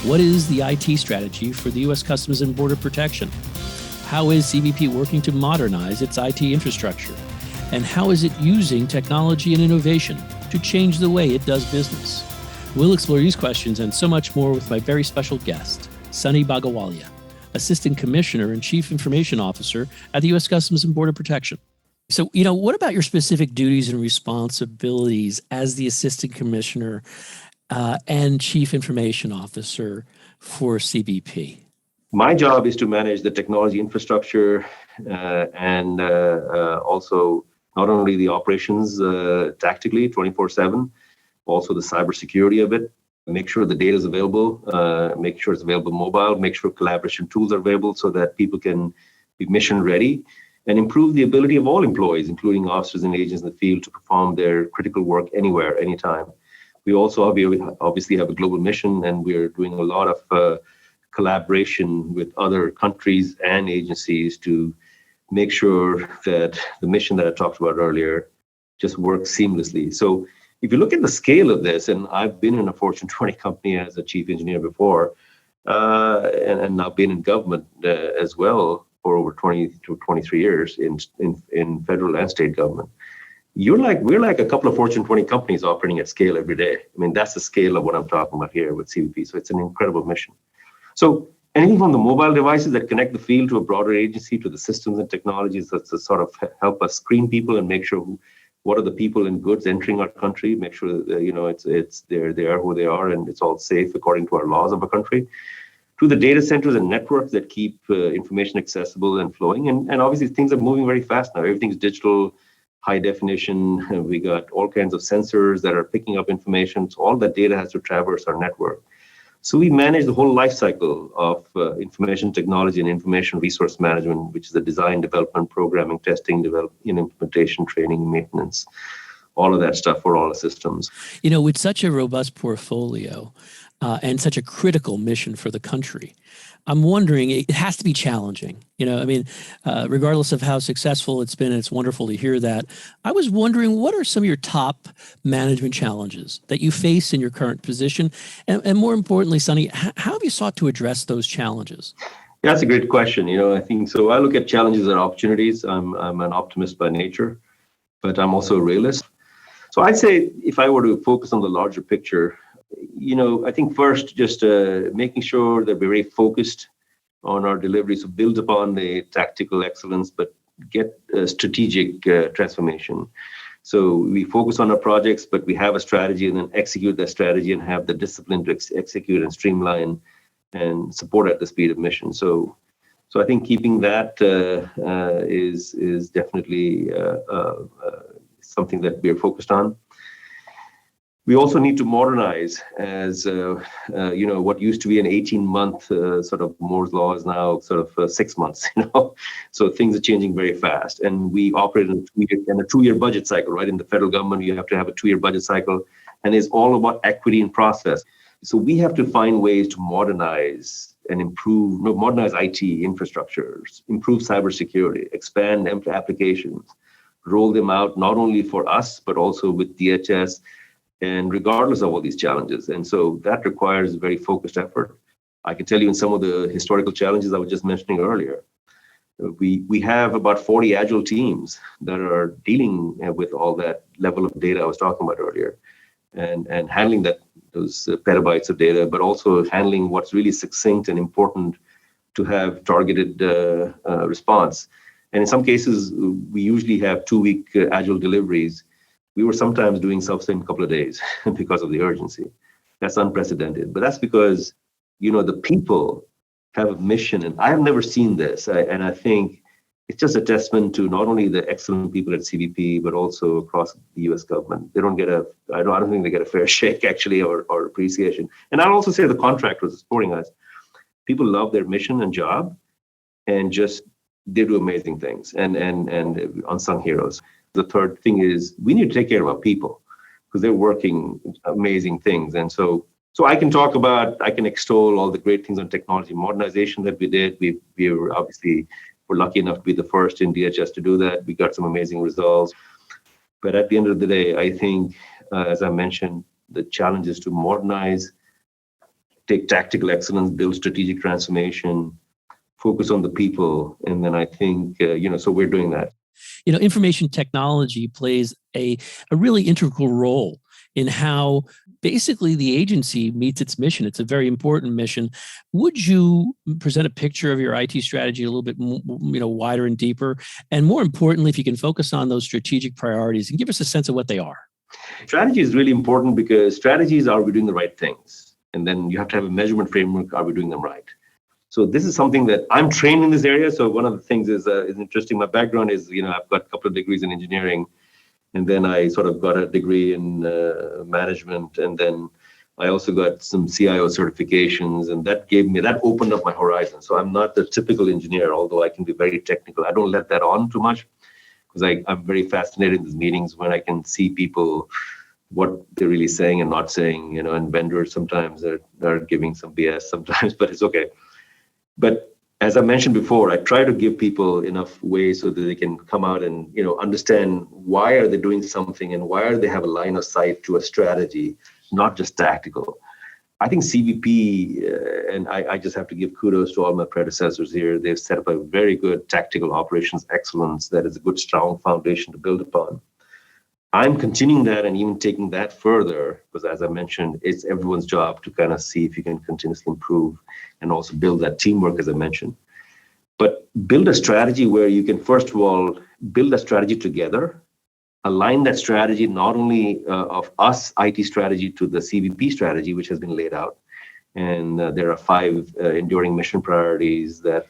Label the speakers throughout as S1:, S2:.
S1: What is the IT strategy for the U.S. Customs and Border Protection? How is CBP working to modernize its IT infrastructure? And how is it using technology and innovation to change the way it does business? We'll explore these questions and so much more with my very special guest, Sonny Bhagowalia, Assistant Commissioner and Chief Information Officer at the U.S. Customs and Border Protection. So, what about your specific duties and responsibilities as the Assistant Commissioner and Chief Information Officer for CBP?
S2: My job is to manage the technology infrastructure and also not only the operations tactically 24/7, also the cybersecurity of it, make sure the data is available, make sure it's available mobile, make sure collaboration tools are available so that people can be mission ready, and improve the ability of all employees, including officers and agents in the field, to perform their critical work anywhere, anytime. We also obviously have a global mission, and we're doing a lot of collaboration with other countries and agencies to make sure that the mission that I talked about earlier just works seamlessly. So if you look at the scale of this, and I've been in a Fortune 20 company as a chief engineer before, and now been in government as well for over 20 to 23 years in federal and state government. We're like a couple of Fortune 20 companies operating at scale every day. I mean, that's the scale of what I'm talking about here with CBP. So it's an incredible mission. So anything from the mobile devices that connect the field to a broader agency, to the systems and technologies that sort of help us screen people and make sure what are the people and goods entering our country, make sure that they are who they are and it's all safe according to our laws of our country, to the data centers and networks that keep information accessible and flowing. And obviously things are moving very fast now. Everything's digital, high definition. We got all kinds of sensors that are picking up information. So all that data has to traverse our network. So we manage the whole life cycle of information technology and information resource management, which is the design, development, programming, testing, implementation, training, maintenance, all of that stuff for all the systems.
S1: With such a robust portfolio and such a critical mission for the country, I'm wondering, it has to be challenging. Regardless of how successful it's been, it's wonderful to hear that. I was wondering, what are some of your top management challenges that you face in your current position? And more importantly, Sonny, how have you sought to address those challenges?
S2: Yeah, that's a great question. I think so. I look at challenges and opportunities. I'm an optimist by nature, but I'm also a realist. So I'd say if I were to focus on the larger picture, I think first, just making sure that we're very focused on our delivery, so build upon the tactical excellence, but get strategic transformation. So we focus on our projects, but we have a strategy and then execute that strategy and have the discipline to execute and streamline and support at the speed of mission. So I think keeping that is definitely something that we're focused on. We also need to modernize as, what used to be an 18-month sort of Moore's Law is now sort of 6 months, So things are changing very fast. And we operate in a 2-year budget cycle, right? In the federal government, you have to have a 2-year budget cycle. And it's all about equity and process. So we have to find ways to modernize and modernize IT infrastructures, improve cybersecurity, expand applications, roll them out not only for us, but also with DHS, and regardless of all these challenges. And so that requires a very focused effort. I can tell you in some of the historical challenges I was just mentioning earlier, we have about 40 agile teams that are dealing with all that level of data I was talking about earlier, and handling those petabytes of data, but also handling what's really succinct and important to have targeted response. And in some cases, we usually have 2-week agile deliveries. We were sometimes doing stuff in a couple of days because of the urgency. That's unprecedented. But that's because, the people have a mission. And I have never seen this. And I think it's just a testament to not only the excellent people at CBP, but also across the U.S. government. I don't think they get a fair shake, actually, or appreciation. And I'll also say the contractors supporting us. People love their mission and job, and they do amazing things and unsung heroes. The third thing is we need to take care of our people because they're working amazing things. And so I can extol all the great things on technology modernization that we did. We're lucky enough to be the first in DHS to do that. We got some amazing results. But at the end of the day, I think, as I mentioned, the challenge is to modernize take tactical excellence, build strategic transformation, focus on the people. And then I think, so we're doing that.
S1: Information technology plays a really integral role in how basically the agency meets its mission. It's a very important mission. Would you present a picture of your IT strategy a little bit wider and deeper? And more importantly, if you can focus on those strategic priorities and give us a sense of what they are.
S2: Strategy is really important because strategies are we doing the right things? And then you have to have a measurement framework. Are we doing them right? So this is something that I'm trained in this area. So one of the things is interesting. My background is, I've got a couple of degrees in engineering, and then I sort of got a degree in management, and then I also got some CIO certifications, and that opened up my horizon. So I'm not the typical engineer, although I can be very technical. I don't let that on too much because I'm very fascinated in these meetings when I can see people, what they're really saying and not saying, and vendors sometimes are giving some BS sometimes, but it's okay. But as I mentioned before, I try to give people enough ways so that they can come out and, understand why are they doing something and why they have a line of sight to a strategy, not just tactical. I think CBP, and I just have to give kudos to all my predecessors here. They've set up a very good tactical operations excellence that is a good, strong foundation to build upon. I'm continuing that and even taking that further because, as I mentioned, it's everyone's job to kind of see if you can continuously improve and also build that teamwork, as I mentioned. But build a strategy where you can, first of all, build a strategy together, align that strategy not only of us IT strategy to the CBP strategy, which has been laid out. And there are 5 enduring mission priorities that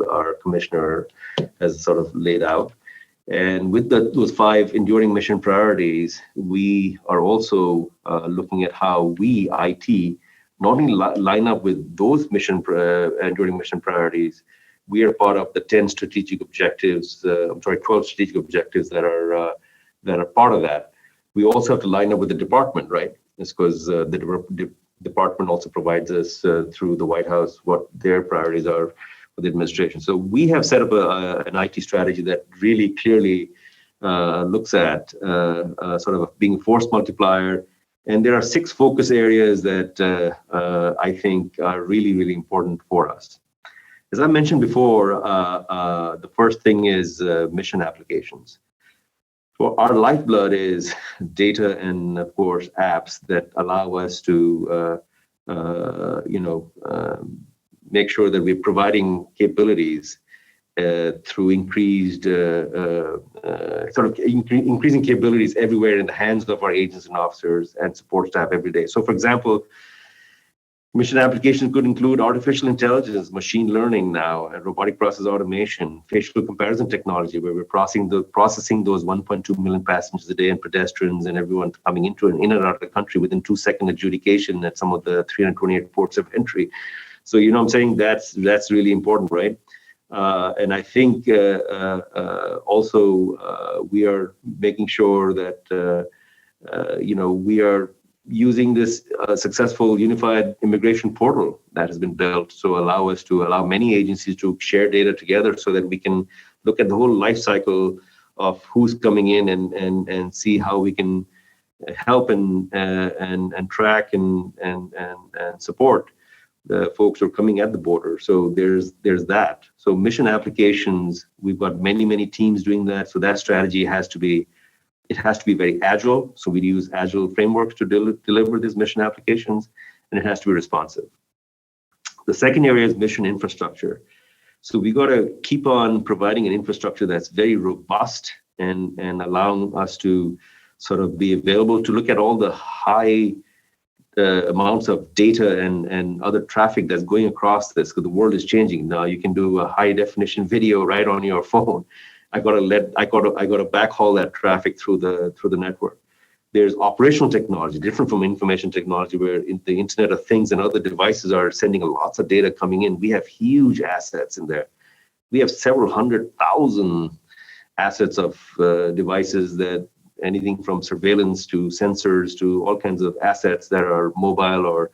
S2: our commissioner has sort of laid out. And with those 5 enduring mission priorities, we are also looking at how we, IT, not only line up with those enduring mission priorities, we are part of the 12 strategic objectives that are part of that. We also have to line up with the department, right? It's because the department also provides us through the White House what their priorities are the administration. So we have set up an IT strategy that really clearly looks at sort of being a force multiplier. And there are 6 focus areas that I think are really, really important for us. As I mentioned before, the first thing is mission applications. So our lifeblood is data and, of course, apps that allow us to, make sure that we're providing capabilities through increasing capabilities everywhere in the hands of our agents and officers and support staff every day. So, for example, mission applications could include artificial intelligence, machine learning now, and robotic process automation, facial comparison technology, where we're processing those 1.2 million passengers a day and pedestrians and everyone coming into and in and out of the country within 2-second adjudication at some of the 328 ports of entry. So, I'm saying that's really important, right? And I think also we are making sure that, we are using this successful unified immigration portal that has been built to allow many agencies to share data together so that we can look at the whole life cycle of who's coming in and see how we can help and track and support the folks who are coming at the border. So there's that. So mission applications, we've got many teams doing that. So that strategy has to be very agile. So we use agile frameworks to deliver these mission applications, and it has to be responsive. The second area is mission infrastructure. So we got to keep on providing an infrastructure that's very robust and allowing us to sort of be available to look at all the high amounts of data and other traffic that's going across this, because the world is changing now. You can do a high definition video right on your phone. I got to backhaul that traffic through the network. There's operational technology, different from information technology, where the Internet of Things and other devices are sending lots of data coming in. We have huge assets in there. We have several 100,000 assets of devices, that anything from surveillance to sensors to all kinds of assets that are mobile or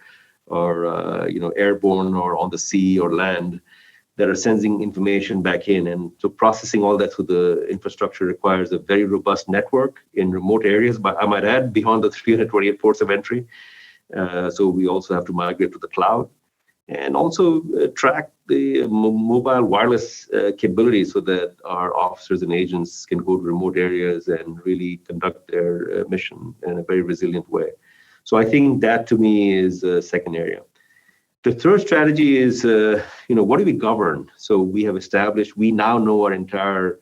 S2: airborne or on the sea or land, that are sending information back in. And so processing all that through the infrastructure requires a very robust network in remote areas, but I might add, beyond the 328 ports of entry. So we also have to migrate to the cloud and also track the mobile wireless capabilities so that our officers and agents can go to remote areas and really conduct their mission in a very resilient way. So I think that to me is a second area. The third strategy is, what do we govern? So we have established, we now know our entire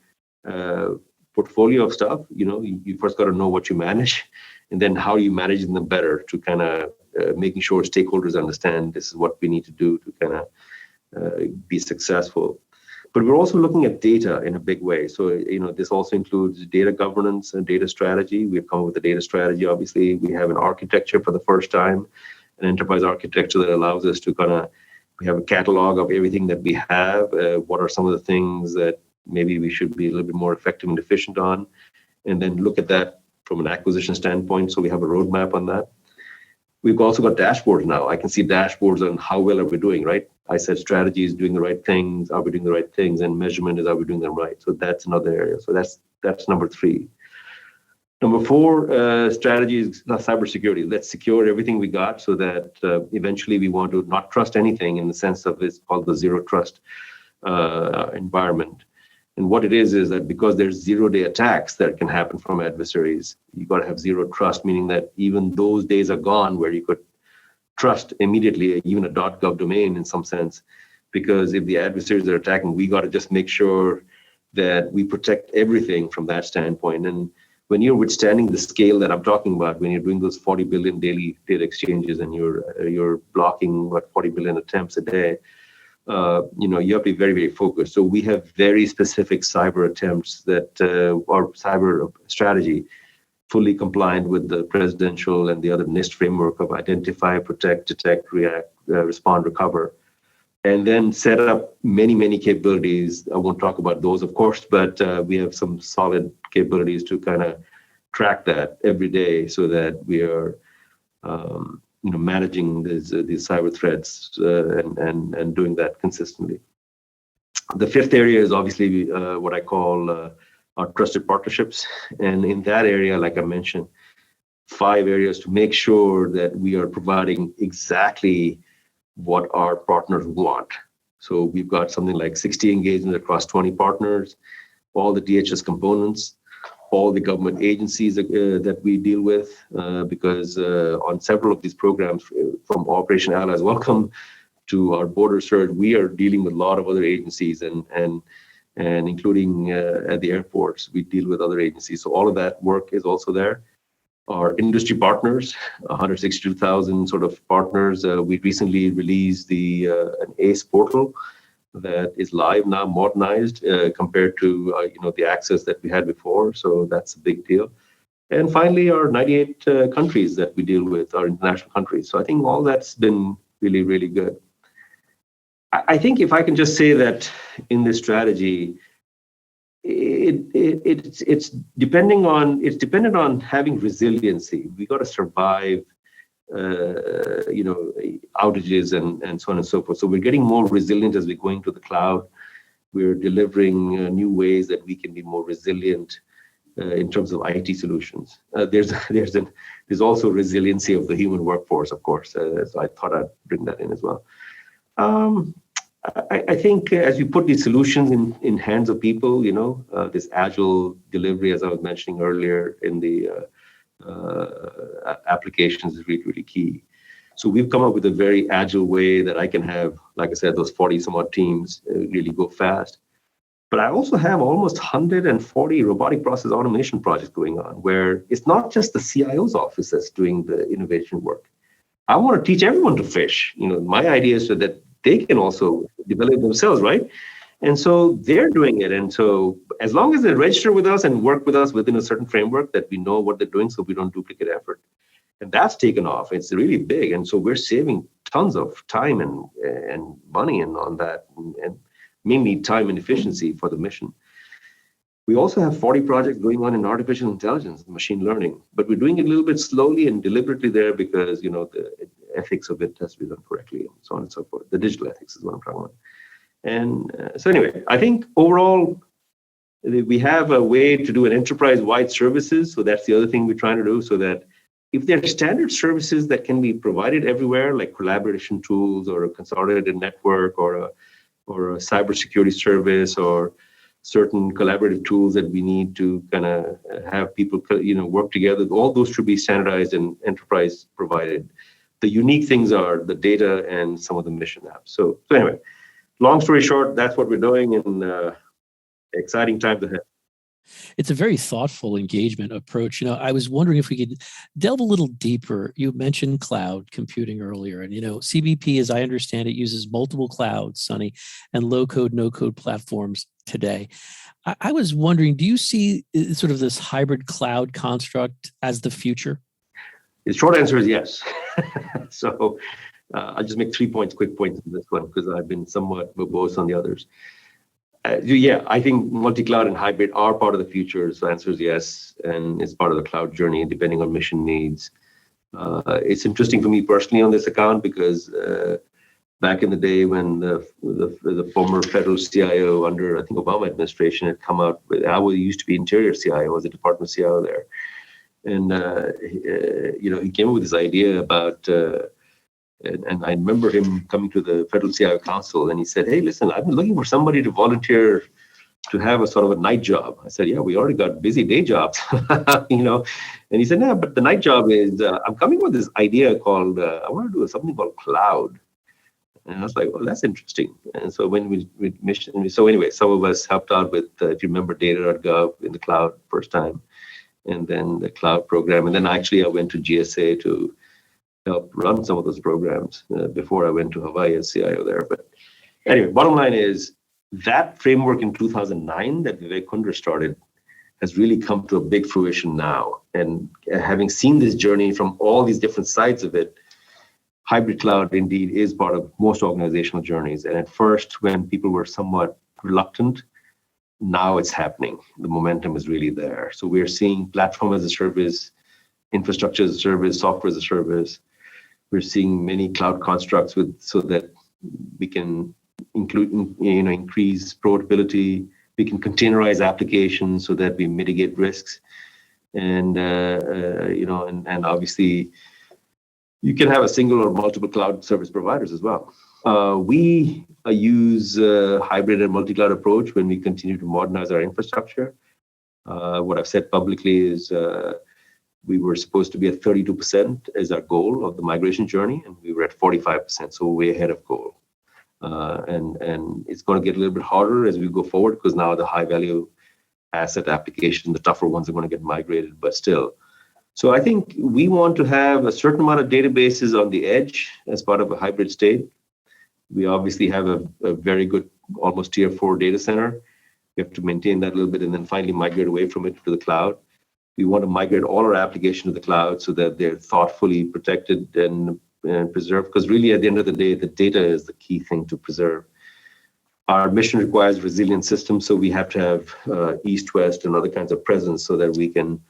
S2: portfolio of stuff. You first got to know what you manage, and then how you manage them better to kind of making sure stakeholders understand this is what we need to do to kind of be successful. But we're also looking at data in a big way. So, this also includes data governance and data strategy. We've come up with a data strategy. Obviously, we have an architecture for the first time, an enterprise architecture that allows us to we have a catalog of everything that we have. What are some of the things that maybe we should be a little bit more effective and efficient on, and then look at that from an acquisition standpoint. So we have a roadmap on that. We've also got dashboards now. I can see dashboards on how well are we doing, right? I said strategy is doing the right things. Are we doing the right things? And measurement is, are we doing them right? So that's another area. So that's number 3. Number 4, strategy is cybersecurity. Let's secure everything we got so that eventually we want to not trust anything in the sense of it's called the zero trust environment. And what it is that because there's 0-day attacks that can happen from adversaries, you got to have zero trust, meaning that even those days are gone where you could trust immediately, even a .gov domain in some sense, because if the adversaries are attacking, we got to just make sure that we protect everything from that standpoint. And when you're withstanding the scale that I'm talking about, when you're doing those 40 billion daily data exchanges and you're blocking 40 billion attempts a day, you have to be very, very focused. So we have very specific cyber attempts that our cyber strategy fully compliant with the presidential and the other NIST framework of identify, protect, detect, react, respond, recover, and then set up many, many capabilities. I won't talk about those, of course, but we have some solid capabilities to kind of track that every day so that we are managing these cyber threats and doing that consistently. The 5th area is obviously what I call our trusted partnerships. And in that area, like I mentioned, 5 areas to make sure that we are providing exactly what our partners want. So we've got something like 60 engagements across 20 partners, all the DHS components, all the government agencies that we deal with, because on several of these programs, from Operation Allies Welcome to our border surge, we are dealing with a lot of other agencies and including at the airports, we deal with other agencies. So all of that work is also there. Our industry partners, 162,000 sort of partners. We recently released an ACE portal that is live now, modernized compared to the access that we had before. So that's a big deal. And finally, our 98 countries that we deal with, our international countries. So I think all that's been really, really good. I think if I can just say that in this strategy, it's dependent on having resiliency. We got to survive, outages and so on and so forth. So we're getting more resilient as we're going to the cloud. We're delivering new ways that we can be more resilient in terms of IT solutions. There's also resiliency of the human workforce, of course. So I thought I'd bring that in as well. I think as you put these solutions in hands of people, this agile delivery, as I was mentioning earlier in the applications, is really, really key. So we've come up with a very agile way that I can have, like I said, those 40 some odd teams really go fast. But I also have almost 140 robotic process automation projects going on, where it's not just the CIO's office that's doing the innovation work. I want to teach everyone to fish. My idea is so that they can also develop themselves, right? And so they're doing it. And so as long as they register with us and work with us within a certain framework that we know what they're doing, so we don't duplicate effort. And that's taken off. It's really big. And so we're saving tons of time and money on that, and mainly time and efficiency for the mission. We also have 40 projects going on in artificial intelligence and machine learning, but we're doing it a little bit slowly and deliberately there because, the ethics of it has to be done correctly and so on and so forth. The digital ethics is what I'm talking about. And so anyway, I think overall, we have a way to do an enterprise-wide services. So that's the other thing we're trying to do, so that if there are standard services that can be provided everywhere, like collaboration tools or a consolidated network or a cybersecurity service or certain collaborative tools that we need to kind of have people, work together, all those should be standardized and enterprise provided. The unique things are the data and some of the mission apps. So anyway, long story short, that's what we're doing, and exciting times ahead.
S1: It's a very thoughtful engagement approach. I was wondering if we could delve a little deeper. You mentioned cloud computing earlier, and CBP, as I understand it, uses multiple clouds, Sonny, and low-code, no-code platforms today. I was wondering, do you see sort of this hybrid cloud construct as the future?
S2: The short answer is yes. So I'll just make 3 quick points on this one, because I've been somewhat verbose on the others. I think multi-cloud and hybrid are part of the future. So the answer is yes, and it's part of the cloud journey, depending on mission needs. It's interesting for me personally on this account, because back in the day when the former federal CIO under, I think, Obama administration had come out with, I used to be Interior CIO, was a department CIO there. And, he came up with this idea about, and I remember him coming to the Federal CIO Council, and he said, hey, listen, I've been looking for somebody to volunteer to have a sort of a night job. I said, yeah, we already got busy day jobs, And he said, no, but the night job is, I'm coming with this idea called, I want to do something called cloud. And I was like, well, that's interesting. And so when we mission, so anyway, some of us helped out with, if you remember, data.gov in the cloud first time, and then the cloud program. And then actually I went to GSA to help run some of those programs before I went to Hawaii as CIO there. But anyway, bottom line is that framework in 2009 that Vivek Kundra started has really come to a big fruition now. And having seen this journey from all these different sides of it, hybrid cloud indeed is part of most organizational journeys. And at first, when people were somewhat reluctant, now it's happening. The momentum is really there. So we're seeing platform as a service, infrastructure as a service, software as a service. We're seeing many cloud constructs so that we can increase portability. We can containerize applications so that we mitigate risks, and obviously you can have a single or multiple cloud service providers as well. We use a hybrid and multi-cloud approach when we continue to modernize our infrastructure. What I've said publicly is we were supposed to be at 32% as our goal of the migration journey, and we were at 45%, so way ahead of goal. And it's going to get a little bit harder as we go forward, because now the high-value asset application, the tougher ones, are going to get migrated, but still. So I think we want to have a certain amount of databases on the edge as part of a hybrid state. We obviously have a very good, almost tier 4 data center. We have to maintain that a little bit and then finally migrate away from it to the cloud. We want to migrate all our application to the cloud so that they're thoughtfully protected and preserved, because really at the end of the day, the data is the key thing to preserve. Our mission requires resilient systems, so we have to have east-west and other kinds of presence so that we can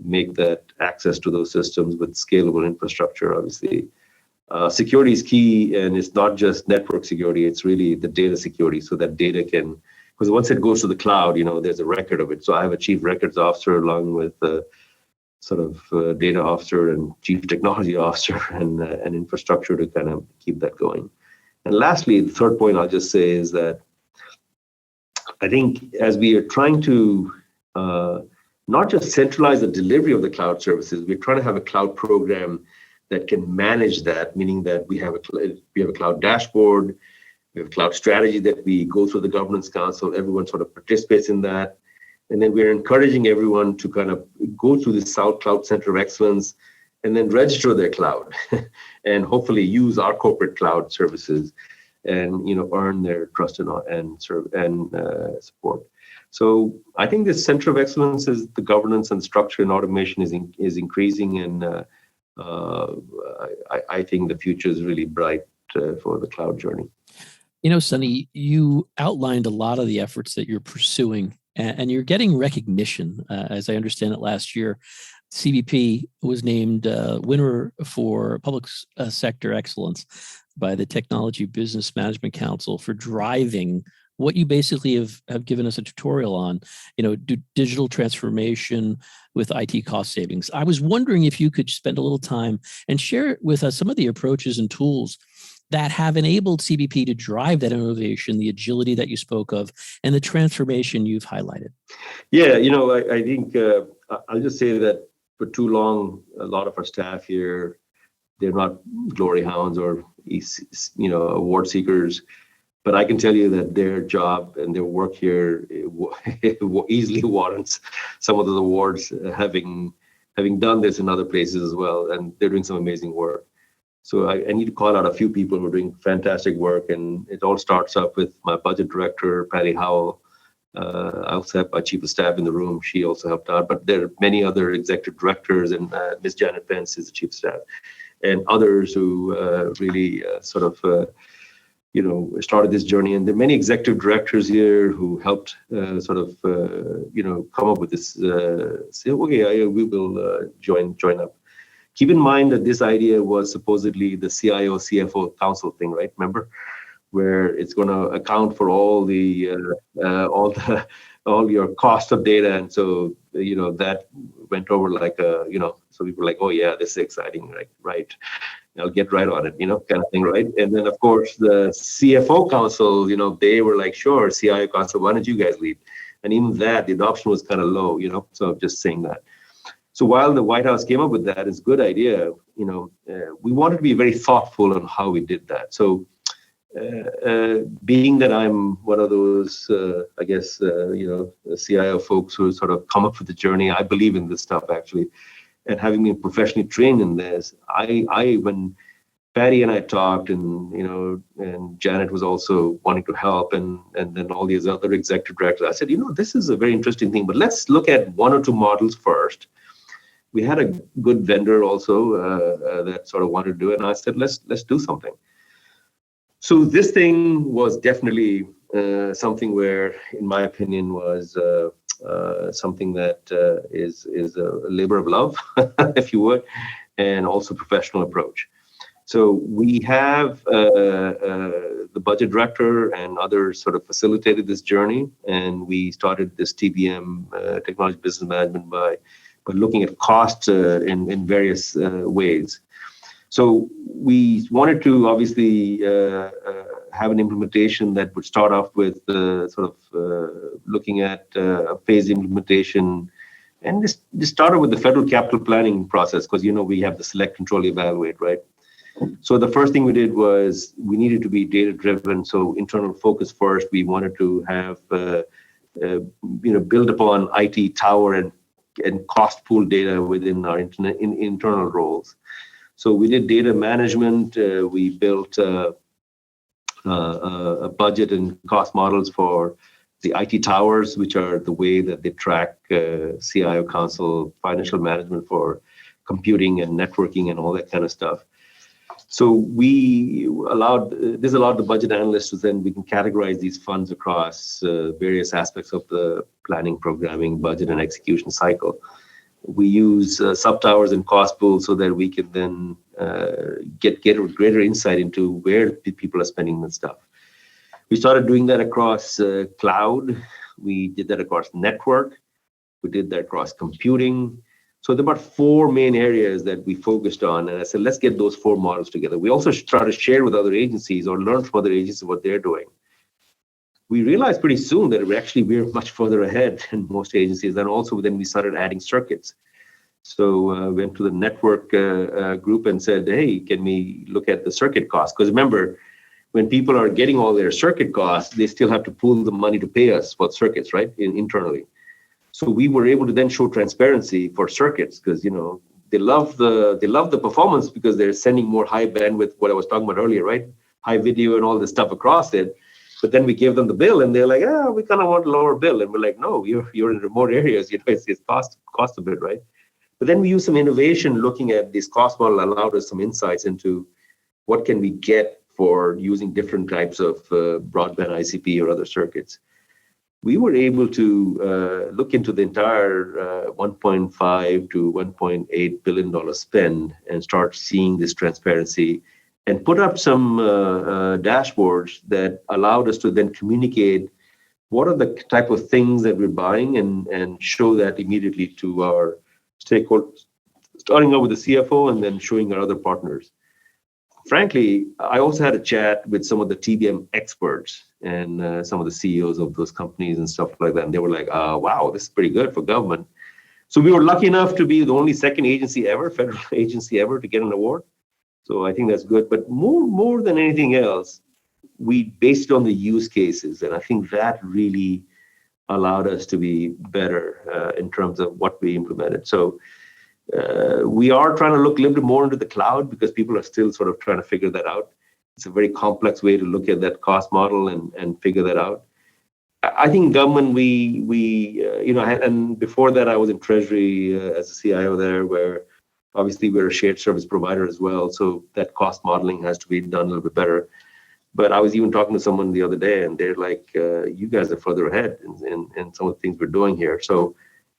S2: make that access to those systems with scalable infrastructure, obviously. Security is key, and it's not just network security, it's really the data security, so that data can, because once it goes to the cloud, there's a record of it. So I have a chief records officer along with a sort of data officer and chief technology officer and infrastructure to kind of keep that going. And lastly, the third point I'll just say is that I think as we are trying to not just centralize the delivery of the cloud services, we're trying to have a cloud program that can manage that, meaning that we have a cloud dashboard, we have a cloud strategy that we go through the governance council, everyone sort of participates in that. And then we're encouraging everyone to kind of go through the South Cloud Center of Excellence and then register their cloud and hopefully use our corporate cloud services and earn their trust and support. So I think this center of excellence is the governance and structure and automation is increasing, and I think the future is really bright for the cloud journey.
S1: Sonny, you outlined a lot of the efforts that you're pursuing, and you're getting recognition. As I understand it, last year, CBP was named winner for public sector excellence by the Technology Business Management Council for driving what you basically have given us a tutorial on, digital transformation with IT cost savings. I was wondering if you could spend a little time and share with us some of the approaches and tools that have enabled CBP to drive that innovation, the agility that you spoke of, and the transformation you've highlighted.
S2: Yeah, I think I'll just say that for too long, a lot of our staff here, they're not glory hounds or award seekers, but I can tell you that their job and their work here easily warrants some of the awards, having done this in other places as well, and they're doing some amazing work. So I need to call out a few people who are doing fantastic work, and it all starts up with my budget director, Patty Howell. I also have my chief of staff in the room. She also helped out, but there are many other executive directors, and Ms. Janet Pence is the chief of staff, and others who really started this journey. And there are many executive directors here who helped come up with this, say, okay, we will join up. Keep in mind that this idea was supposedly the CIO, CFO council thing, right? Remember? Where it's going to account for all your cost of data, and so that went over like so people were like, oh yeah, this is exciting, right? I'll get right on it, kind of thing, right? And then of course the CFO council, they were like, sure, CIO council, why don't you guys lead? And even that, the adoption was kind of low, so I'm just saying that. So while the White House came up with that, it's a good idea, we wanted to be very thoughtful on how we did that. So being that I'm one of those, CIO folks who sort of come up with the journey, I believe in this stuff actually, and having been professionally trained in this, I when Patty and I talked, and Janet was also wanting to help, and then all these other executive directors, I said, this is a very interesting thing, but let's look at one or two models first. We had a good vendor also that sort of wanted to do it, and I said, let's do something. So this thing was definitely something where, in my opinion, was something that is a labor of love, if you would, and also professional approach. So we have the budget director and others sort of facilitated this journey, and we started this TBM, Technology Business Management, by looking at cost in various ways. So we wanted to obviously have an implementation that would start off with looking at a phased implementation, and this started with the federal capital planning process, because we have the select, control, evaluate, right? So the first thing we did was we needed to be data driven. So internal focus first. We wanted to have build upon IT tower and cost pool data within our internal roles. So we did data management. We built a budget and cost models for the IT towers, which are the way that they track CIO council financial management for computing and networking and all that kind of stuff. So we allowed the budget analysts to then we can categorize these funds across various aspects of the planning, programming, budget, and execution cycle. We use sub-towers and cost pools so that we can then get greater insight into where people are spending the stuff. We started doing that across cloud. We did that across network. We did that across computing. So there are about 4 main areas that we focused on. And I said, let's get those 4 models together. We also try to share with other agencies or learn from other agencies what they're doing. We realized pretty soon that we're much further ahead than most agencies. And also then we started adding circuits. So went to the network group and said, hey, can we look at the circuit costs? Because remember, when people are getting all their circuit costs, they still have to pool the money to pay us for circuits, right, internally. So we were able to then show transparency for circuits, because they love the performance because they're sending more high bandwidth, what I was talking about earlier, right? High video and all this stuff across it. But then we gave them the bill, and they're like, we kind of want a lower bill, and we're like, no, you're in remote areas, it's cost a bit, right? But then we use some innovation looking at this cost model, allowed us some insights into what can we get for using different types of broadband ICP or other circuits. We were able to look into the entire $1.5 to $1.8 billion spend and start seeing this transparency and put up some dashboards that allowed us to then communicate what are the type of things that we're buying and show that immediately to our stakeholders, starting out with the CFO and then showing our other partners. Frankly, I also had a chat with some of the TBM experts and some of the CEOs of those companies and stuff like that. And they were like, wow, this is pretty good for government. So we were lucky enough to be the only second agency ever, federal agency ever, to get an award. So I think that's good. But more than anything else, we based it on the use cases. And I think that really allowed us to be better in terms of what we implemented. So we are trying to look a little bit more into the cloud because people are still sort of trying to figure that out. It's a very complex way to look at that cost model and figure that out. I think government, and before that I was in Treasury as a CIO there, where obviously we're a shared service provider as well. So that cost modeling has to be done a little bit better. But I was even talking to someone the other day and they're like, you guys are further ahead in some of the things we're doing here. So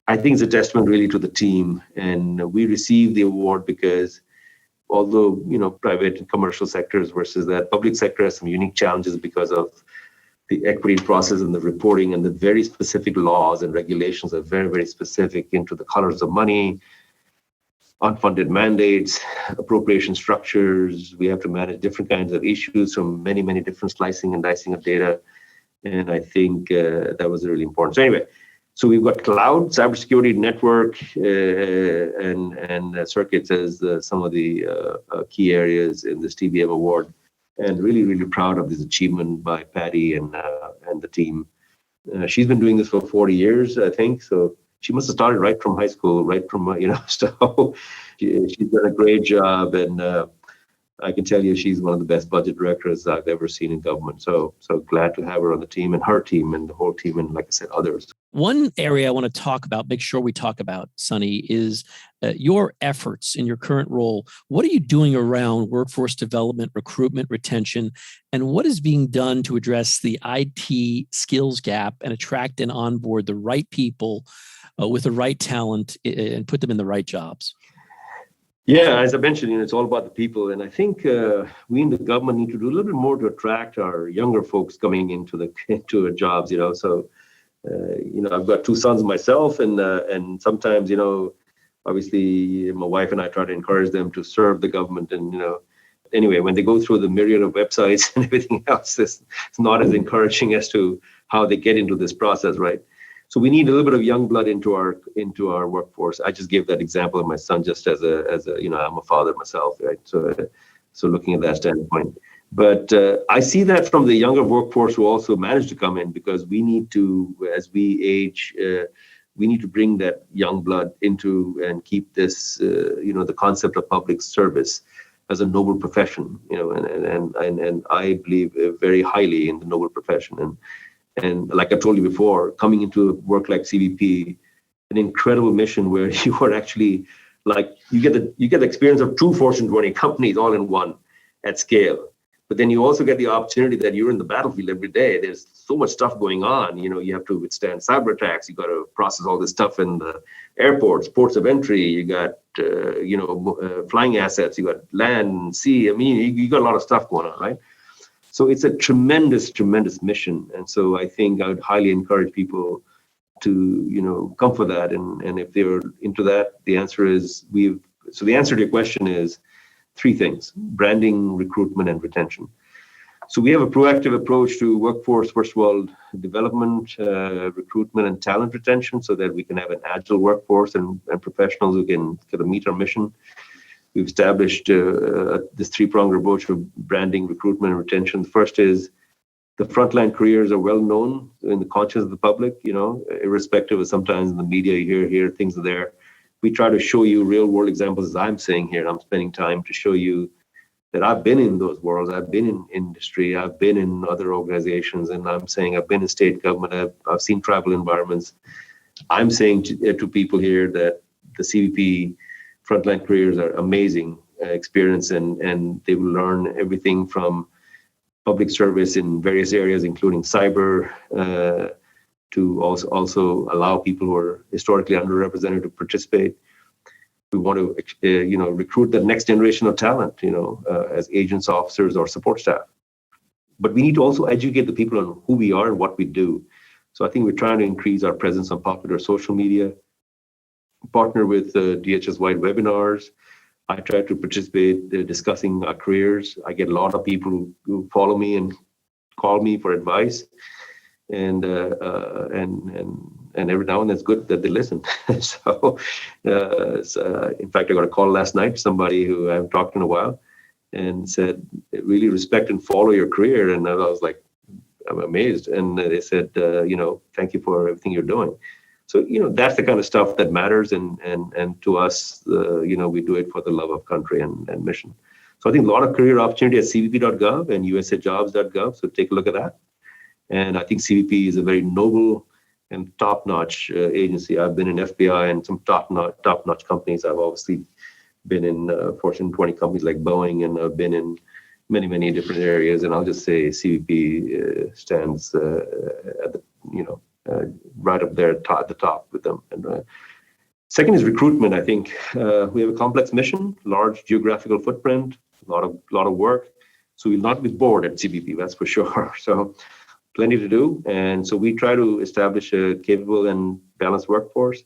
S2: I think it's a testament really to the team. And we received the award because although, private and commercial sectors versus that public sector has some unique challenges because of the equity process and the reporting and the very specific laws and regulations are very, very specific into the colors of money, unfunded mandates, appropriation structures. We have to manage different kinds of issues from many, many different slicing and dicing of data. And I think that was really important. So anyway, so we've got cloud, cybersecurity, network, and circuits as some of the key areas in this TBM award. And really, really proud of this achievement by Patty and the team. She's been doing this for 40 years, I think. So she must have started right from high school, right from, so she's done a great job. And I can tell you she's one of the best budget directors I've ever seen in government. So glad to have her on the team and her team and the whole team. And like I said, others.
S1: One area I want to talk about, make sure we talk about, Sonny, is your efforts in your current role. What are you doing around workforce development, recruitment, retention, and what is being done to address the IT skills gap and attract and onboard the right people with the right talent and put them in the right jobs?
S2: Yeah, as I mentioned, it's all about the people. And I think we in the government need to do a little bit more to attract our younger folks coming into jobs, So, I've got two sons myself, and sometimes, obviously my wife and I try to encourage them to serve the government. And, anyway, when they go through the myriad of websites and everything else, it's not as encouraging as to how they get into this process, right? So we need a little bit of young blood into our workforce. I just gave that example of my son just as a I'm a father myself, right? So looking at that standpoint. But I see that from the younger workforce who also managed to come in because we need to, as we age, we need to bring that young blood into and keep this, the concept of public service as a noble profession, and I believe very highly in the noble profession. And like I told you before, coming into work like CBP, an incredible mission where you are actually you get the experience of two Fortune 20 companies all in one at scale. But then you also get the opportunity that you're in the battlefield every day. There's so much stuff going on. You have to withstand cyber attacks. You got to process all this stuff in the airports, ports of entry. You got flying assets. You got land, sea. I mean, you got a lot of stuff going on, right? So it's a tremendous, tremendous mission. And so I think I would highly encourage people to, come for that. And if they're into that, the answer is the answer to your question is three things: branding, recruitment, and retention. So we have a proactive approach to workforce, first of all, development, recruitment, and talent retention so that we can have an agile workforce and professionals who can kind of meet our mission. We've established this three-pronged approach of branding, recruitment, and retention. The first is the frontline careers are well known in the conscience of the public, irrespective of sometimes in the media you hear things are there. We try to show you real-world examples, as I'm saying here, and I'm spending time to show you that I've been in those worlds. I've been in industry. I've been in other organizations, and I'm saying I've been in state government. I've seen tribal environments. I'm saying to people here that the CBP frontline careers are amazing experience, and they will learn everything from public service in various areas, including cyber, to also allow people who are historically underrepresented to participate. We want to, recruit the next generation of talent, as agents, officers, or support staff. But we need to also educate the people on who we are and what we do. So I think we're trying to increase our presence on popular social media, partner with DHS-wide webinars. I try to participate discussing our careers. I get a lot of people who follow me and call me for advice, and every now and then it's good that they listen. So, in fact, I got a call last night, somebody who I haven't talked to in a while, and said, really respect and follow your career. And I was like, I'm amazed. And they said, thank you for everything you're doing. So, that's the kind of stuff that matters. And to us, we do it for the love of country and mission. So I think a lot of career opportunity at cbp.gov and usajobs.gov. So take a look at that. And I think CBP is a very noble and top-notch agency. I've been in FBI and some top-notch companies. I've obviously been in Fortune 20 companies like Boeing, and I've been in many, many different areas. And I'll just say CBP stands at the, right up there at the top with them. And second is recruitment. I think we have a complex mission, large geographical footprint, a lot of work. So we'll not be bored at CBP, that's for sure. So plenty to do. And so we try to establish a capable and balanced workforce.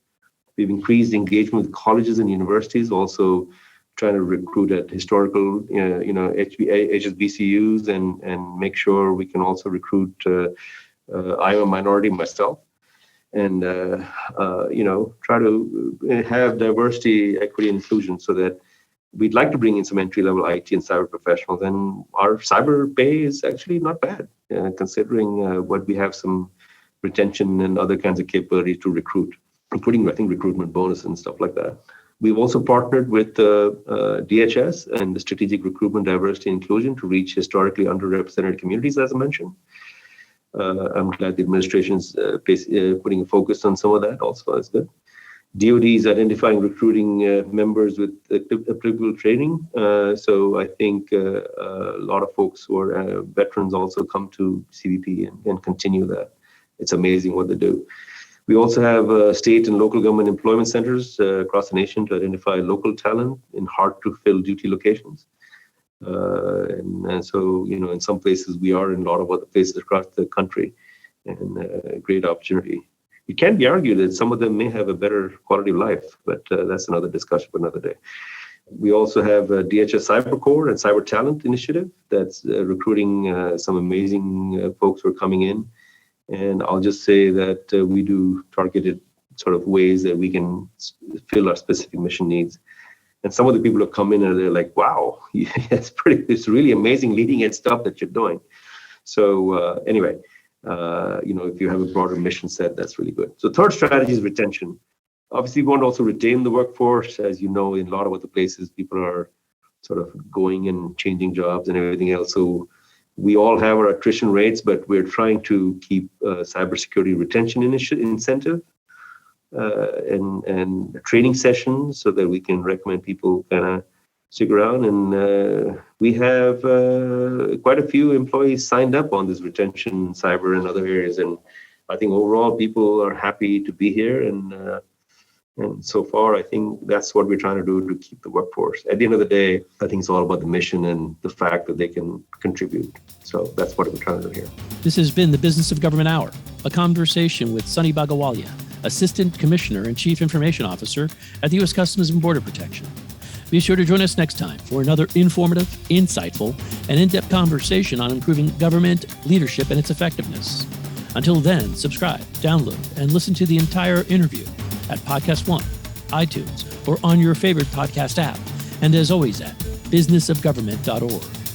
S2: We've increased engagement with colleges and universities, also trying to recruit at historical, HSBCUs and make sure we can also recruit. I'm a minority myself, and try to have diversity, equity, inclusion, so that we'd like to bring in some entry-level IT and cyber professionals, and our cyber pay is actually not bad, considering what we have some retention and other kinds of capabilities to recruit, including, I think, recruitment bonus and stuff like that. We've also partnered with DHS and the Strategic Recruitment, Diversity, and Inclusion to reach historically underrepresented communities, as I mentioned. I'm glad the administration's putting a focus on some of that also. That's good. DoD is identifying recruiting members with applicable training. So I think a lot of folks who are veterans also come to CBP and continue that. It's amazing what they do. We also have state and local government employment centers across the nation to identify local talent in hard-to-fill duty locations. And so, in some places we are, in a lot of other places across the country, and a great opportunity. It can be argued that some of them may have a better quality of life, but that's another discussion for another day. We also have a DHS Cyber Corps and Cyber Talent Initiative that's recruiting some amazing folks who are coming in. And I'll just say that we do targeted sort of ways that we can fill our specific mission needs. And some of the people have come in and they're like, wow, it's really amazing leading edge stuff that you're doing. So anyway, if you have a broader mission set, that's really good. So third strategy is retention. Obviously, we want to also retain the workforce. As you know, in a lot of other places, people are sort of going and changing jobs and everything else. So we all have our attrition rates, but we're trying to keep cybersecurity retention incentive and training sessions so that we can recommend people kind of stick around. And we have quite a few employees signed up on this retention, cyber, and other areas. And I think overall people are happy to be here. And so far, I think that's what we're trying to do to keep the workforce. At the end of the day, I think it's all about the mission and the fact that they can contribute. So that's what we're trying to do here.
S1: This has been the Business of Government Hour, a conversation with Sonny Bhagowalia, Assistant Commissioner and Chief Information Officer at the U.S. Customs and Border Protection. Be sure to join us next time for another informative, insightful, and in-depth conversation on improving government leadership and its effectiveness. Until then, subscribe, download, and listen to the entire interview at Podcast One, iTunes, or on your favorite podcast app. And as always, at businessofgovernment.org.